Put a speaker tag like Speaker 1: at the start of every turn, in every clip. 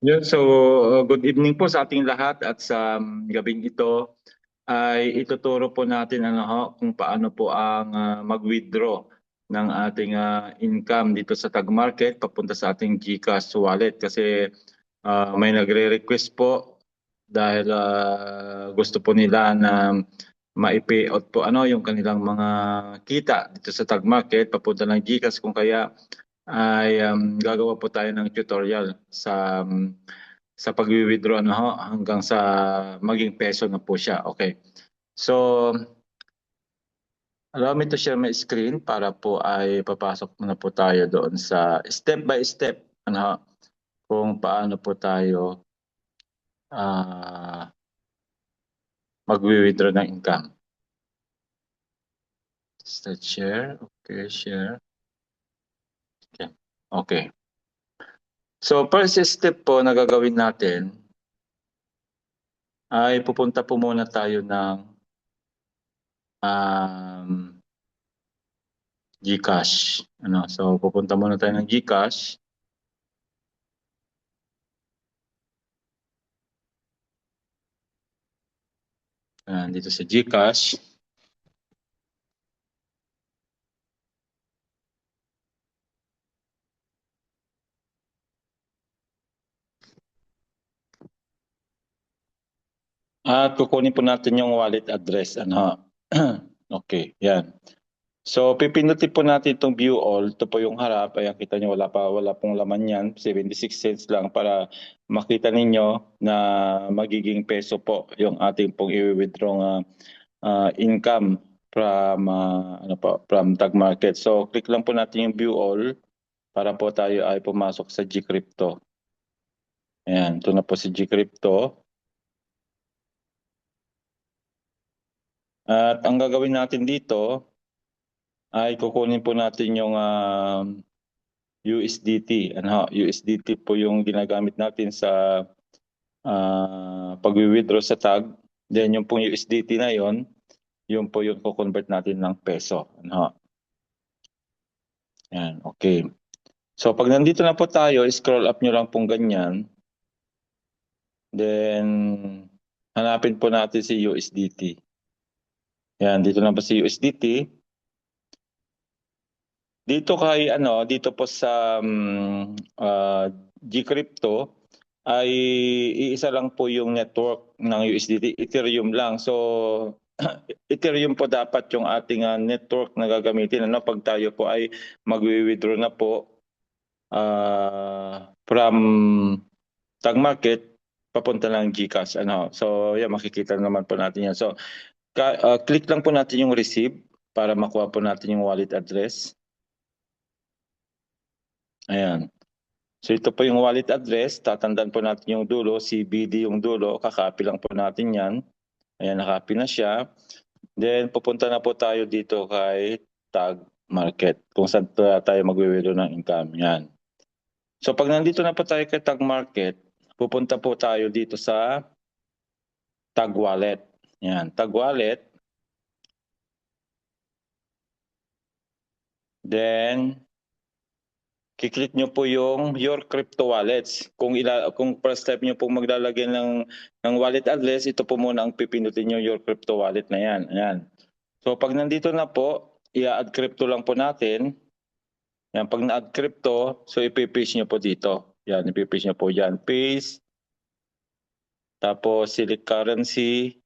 Speaker 1: Yun, so good evening po sa ating lahat at sa gabing ito ay ituturo po natin kung paano po ang mag-withdraw ng ating income dito sa Tag Market papunta sa ating GCash wallet kasi may nagre-request po dahil gusto po nila na ma-pay out po yung kanilang mga kita dito sa Tag Market papunta ng GCash kung kaya ay gagawa po tayo ng tutorial sa pag-withdraw hanggang sa maging peso na po siya. Okay. So, allow me to share my screen para po ay papasok muna po tayo doon sa step by step kung paano po tayo mag-withdraw ng income. Start share. Okay, share. Okay. Okay. So, first step po na gagawin natin ay pupunta po muna tayo ng GCash. So, pupunta muna tayo ng GCash. Dito sa GCash. At kukunin po natin yung wallet address. Okay, yan. So, pipindutin po natin itong view all. Ito po yung harap. Ayan, kita nyo, wala pong laman yan. 76 cents lang para makita ninyo na magiging peso po yung ating pong i-withdraw income from Tag Market. So, click lang po natin yung view all para po tayo ay pumasok sa GCrypto. Ayan, ito na po si GCrypto. At ang gagawin natin dito ay kukunin po natin yung USDT. USDT po yung ginagamit natin sa pag-withdraw sa tag. Then yung pong USDT na yon, yun po yung kukonvert natin ng peso. Yan, okay. So pag nandito na po tayo, scroll up nyo lang pong ganyan. Then hanapin po natin si USDT. Yan, dito na po si USDT. Dito po sa GCrypto ay iisa lang po yung network ng USDT, Ethereum lang. So Ethereum po dapat yung ating network na gagamitin pag tayo po ay magwi-withdraw na po from Tag Market papunta ng GCash. So yan, makikita naman po natin yan. So click lang po natin yung receive para makuha po natin yung wallet address. Ayan. So ito po yung wallet address. Tatandaan po natin yung dulo, CBD yung dulo. Kakopy lang po natin yan. Ayan, nakopy na siya. Then pupunta na po tayo dito kay Tag Market kung saan tayo mag-withdraw ng income. Yan. So pag nandito na po tayo kay Tag Market, pupunta po tayo dito sa Tag Wallet. Yan, Tag Wallet. Then kiklik nyo po yung your crypto wallets. Kung first step nyo po maglalagay ng wallet address, ito po muna ang pipindutin nyo, your crypto wallet na yan. Ayan. So pag nandito na po, i-add crypto lang po natin. Yan, pag na-add crypto, so ipipaste nyo po dito. Yan, ipipaste nyo po yan. Paste. Tapos select currency,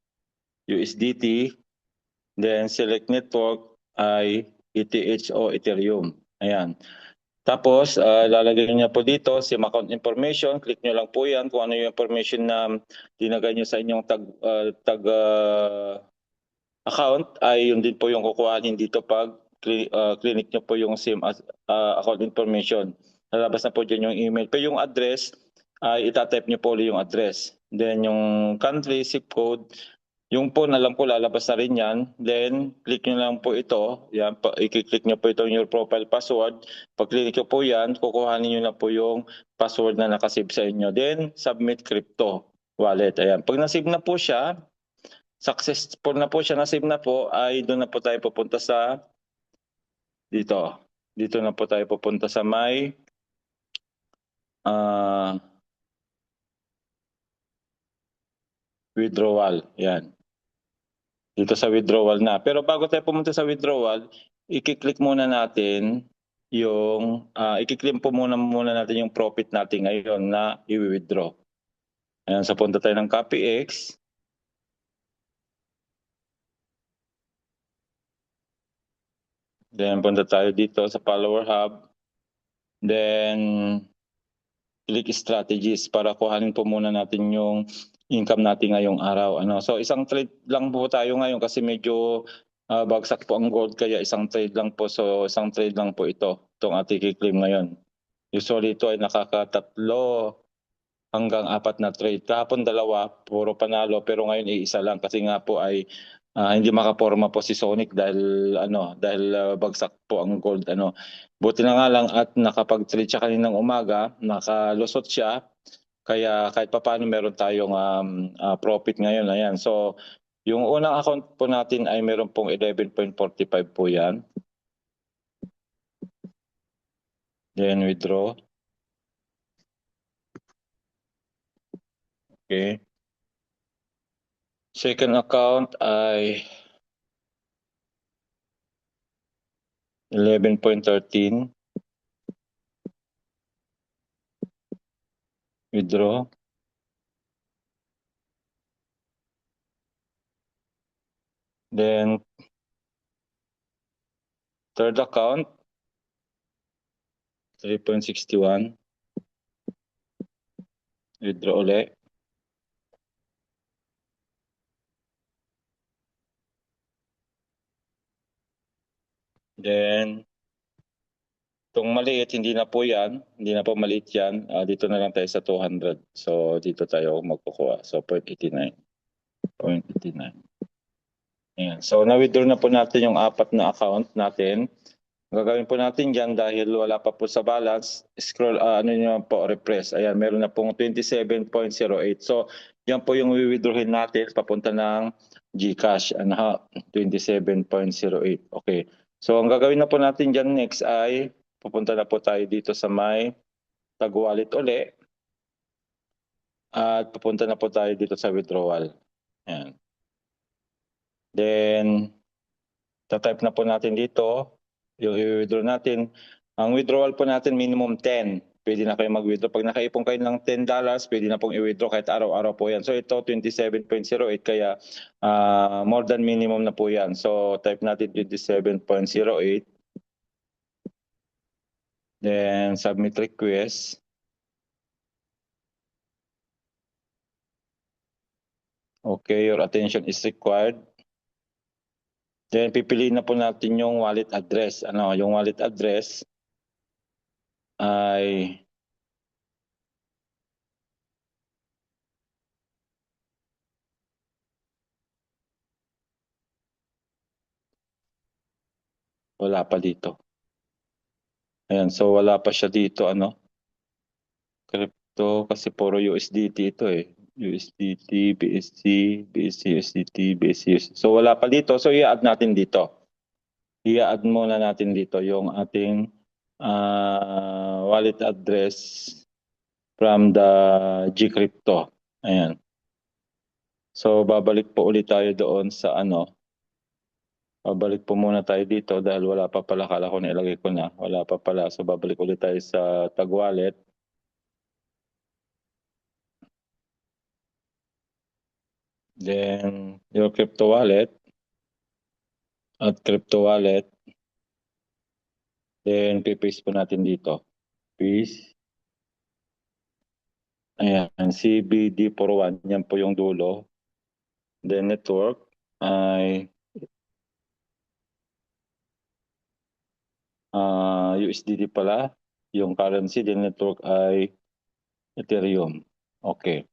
Speaker 1: USDT. Then select network ay ETH o Ethereum. Ayan. Tapos, lalagay niya po dito, SIM account information. Click nyo lang po yan kung ano yung information na dinagay nyo sa inyong tag account. Ay yun din po yung kukuhanin dito pag clinic nyo po yung SIM account information. Lalabas na po dyan yung email. Pero yung address, ay itatype nyo po ulit yung address. Then yung country, zip code, yung phone, alam ko lalabas na rin yan. Then, click nyo lang po ito. Yan, i-click nyo po ito your profile password. Pag click nyo po yan, kukuhanin nyo na po yung password na nakasave sa inyo. Then, submit crypto wallet. Ayan. Pag nasave na po siya, successful na po siya, nasave na po, ay doon na po tayo pupunta sa dito. Dito na po tayo pupunta sa may withdrawal. Yan. Dito sa withdrawal na. Pero bago tayo pumunta sa withdrawal, i-click muna natin yung i-click po muna natin yung profit natin ngayon na i-withdraw. Ayan, so punta tayo ng CopyX. Then punta tayo dito sa Follower Hub. Then click strategies para kuhanin po muna natin yung income natin ngayong araw. So isang trade lang po tayo ngayon kasi medyo bagsak po ang gold kaya isang trade lang po. So isang trade lang po itong ating i-claim ngayon. Usually ito ay nakakatatlo hanggang 4 na trade. Kahapon 2, puro panalo pero ngayon isa lang kasi nga po ay hindi makaporma po si Sonic dahil bagsak po ang gold Buti na nga lang at nakapag-trade siya kaninang umaga, nakalusot siya. Kaya kahit papaano meron tayong profit ngayon. Ayan. So yung unang account po natin ay meron pong 11.45 po yan. Then withdraw. Okay. Second account ay 11.13. Withdraw. Then third account 3.61. Withdraw ulit. Then itong maliit, hindi na po yan. Hindi na po maliit yan. Dito na lang tayo sa 200. So dito tayo magkukuha. So 0.89. 0.89. Ayan. So na-withdraw na po natin yung 4 na account natin. Ang gagawin po natin dyan dahil wala pa po sa balance, scroll, nyo po, refresh. Ayan, meron na pong 27.08. So yan po yung withdrawin natin papunta ng GCash. 27.08. Okay. So ang gagawin na po natin dyan next ay pupunta na po tayo dito sa may tag wallet uli. At pupunta na po tayo dito sa withdrawal. Ayan. Then, tatype na po natin dito yung i-withdraw natin. Ang withdrawal po natin minimum 10. Pwede na kayo mag-withdraw. Pag nakaipon kayo ng $10, pwede na pong i-withdraw kahit araw-araw po yan. So ito 27.08 kaya more than minimum na po yan. So type natin 27.08. Then submit request. Okay, your attention is required. Then pipiliin na po natin yung wallet address. Yung wallet address ay wala pa dito. Ayan, so wala pa siya dito crypto kasi puro USDT ito eh. USDT, BSC, BSC, USDT, BSC, USDT. So wala pa dito. So i-add natin dito. I-add muna natin dito yung ating wallet address from the Gcrypto. Ayan. So babalik po ulit tayo doon sa babalik po muna tayo dito dahil wala pa pala. Kala ko nilagay ko na. Wala pa pala. So babalik ulit tayo sa tag wallet. Then your crypto wallet. At crypto wallet. Then pipaste po natin dito. Paste. Ayan. CBD41. Yan po yung dulo. Then network ay USDT pala. Yung currency, then network ay Ethereum. Okay.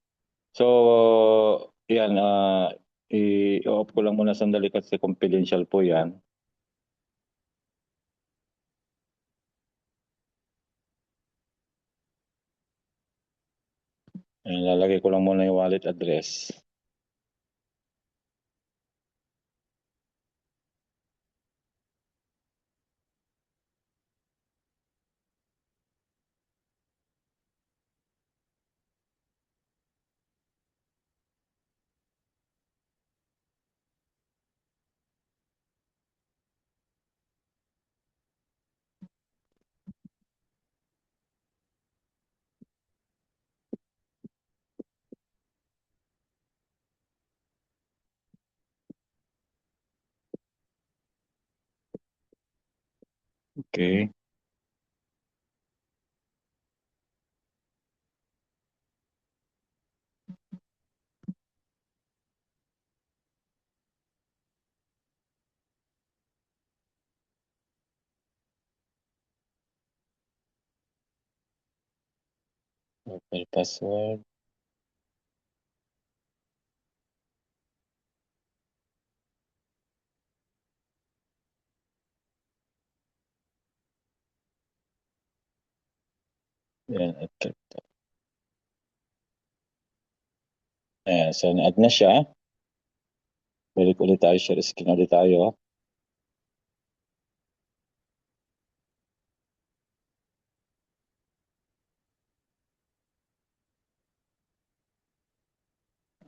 Speaker 1: So, yan. I-off ko lang muna sandali kasi confidential po yan. Ayan, lalagay ko lang muna yung wallet address. Okay. Okay, password. Yan, okay. Ayan, so na-add na siya. Balik ulit tayo, share screen ulit tayo.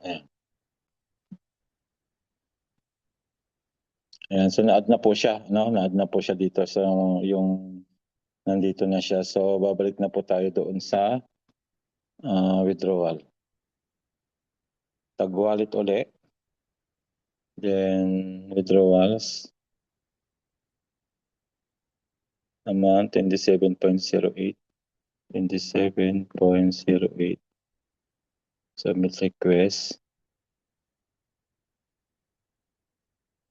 Speaker 1: Ayan. Ayan, so na-add na po siya, no? Na-add na po siya dito sa yung nandito na siya. So babalik na po tayo doon sa withdrawal. Tag wallet ulit. Then withdrawals. Amount 27.08. 27.08. Submit request.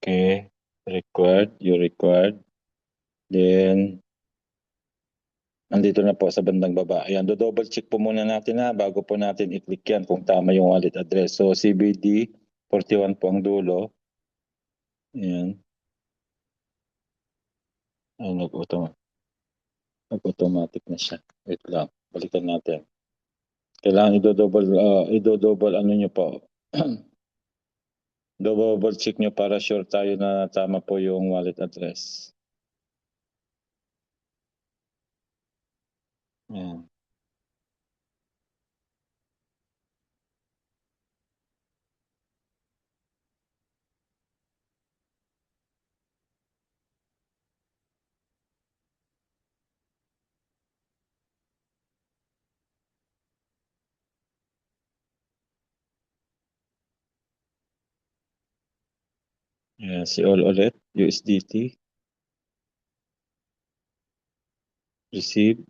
Speaker 1: Okay. Required. You required. Then nandito na po sa bandang baba. Ayan, do-double check po muna natin na bago po natin i-click yan kung tama yung wallet address. So CBD 41 po ang dulo. Ayan. Ay, nag-automatic na siya. Wait lang. Balikan natin. Kailangan i-double ano nyo po. Double check nyo para sure tayo na tama po yung wallet address. Ayan. Ayan, si all ulit. USDT. Receive.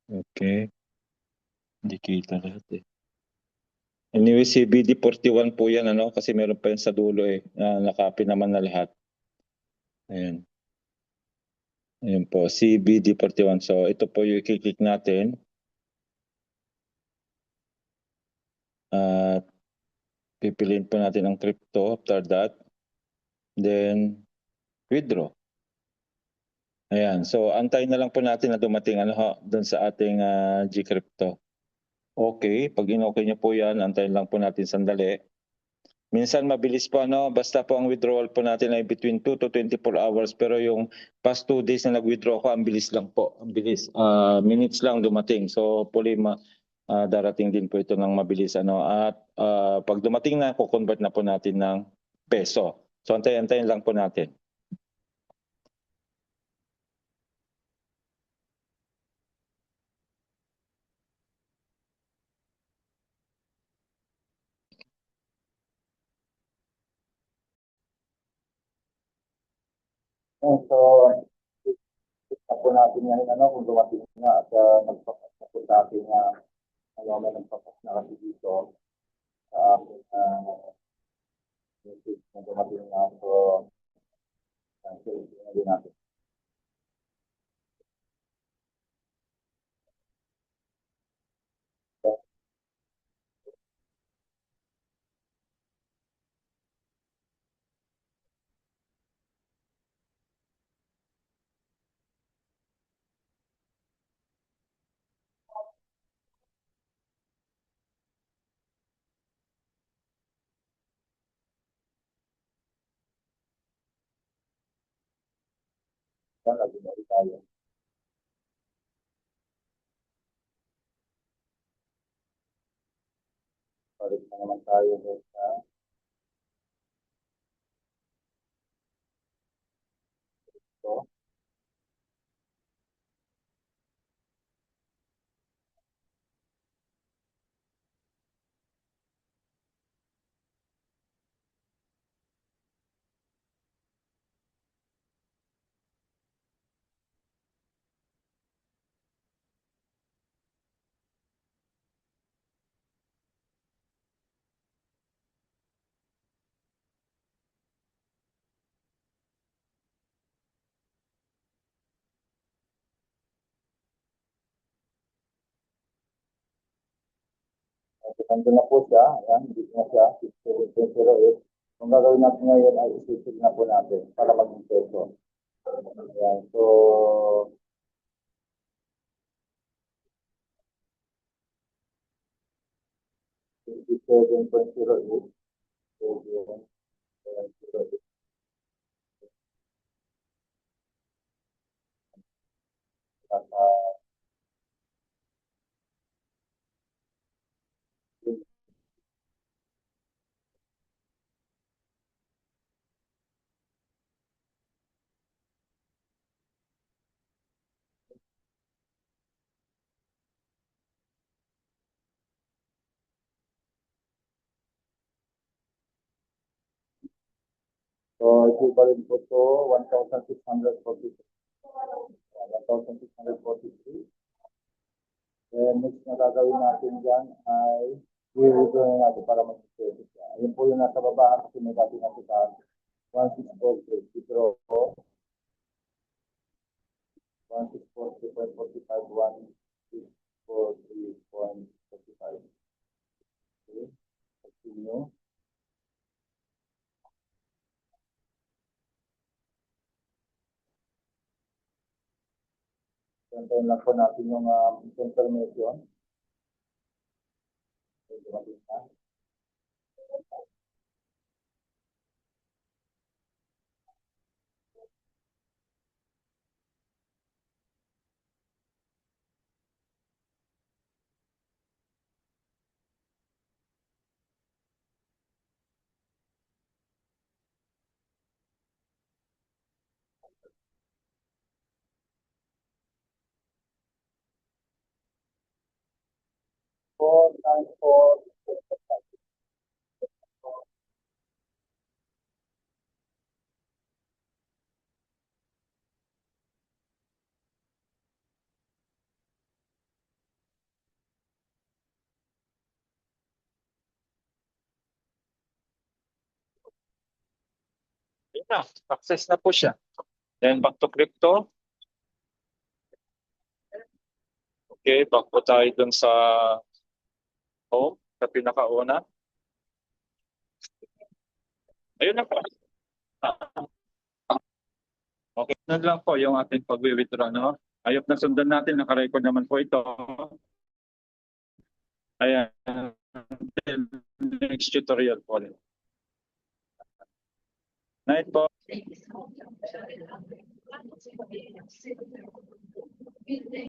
Speaker 1: Okay. Hindi kita lahat eh. Anyway, CBD 41 po yan, ano? Kasi meron pa yun sa dulo eh. Nakapin naman na lahat. Ayan. Ayan po, CBD 41. So, ito po yung i-click natin. At pipiliin po natin ang crypto after that. Then, withdraw. Ayan. So, antayin na lang po natin na dumating ano, doon sa ating Gcrypto. Okay. Pag in-okay niyo po yan, antayin lang po natin sandali. Minsan mabilis po ano, basta po ang withdrawal po natin ay between 2 to 24 hours pero yung past 2 days na nag-withdraw ko, ang bilis lang po. Ang bilis. Minutes lang dumating. So darating din po ito ng mabilis ano at pag dumating na, ko-convert na po natin ng peso. So antayin lang po natin. So, ito po natin ngayon ano, kung dumating na at nagpapas na po sa ating may nagpapas na kasi dito sa ating message na dumating na. So, cancel na din natin. Lagi na rin tayo. Balik na naman tayo sa ito. nandun na po siya. Ayan, dito na siya. 67.08. Kung gagawin natin ngayon ay isisig na po natin para maging peso. Ayan, so 57.08. So equivalent po to 1,643. 1,643. Then next na gagawin natin dyan ay i-withdraw na natin para mag-save siya. Ayun po yung nasa baba kasi may dati na sa 1,643. Withdraw po. 1,643.45. 1,643.45. Okay. Continue. Gantayin lang po natin yung information. Dumating na. Four times four. Yun na, success na po siya. Then back to crypto. Okay, back po tayo dun sa home, sa pinakauna. Ayun na po. Okay, nun lang po yung ating pag-withdraw, no? Ayop na sundan natin, nakarecord naman po ito. Ayan, next tutorial po. Night po.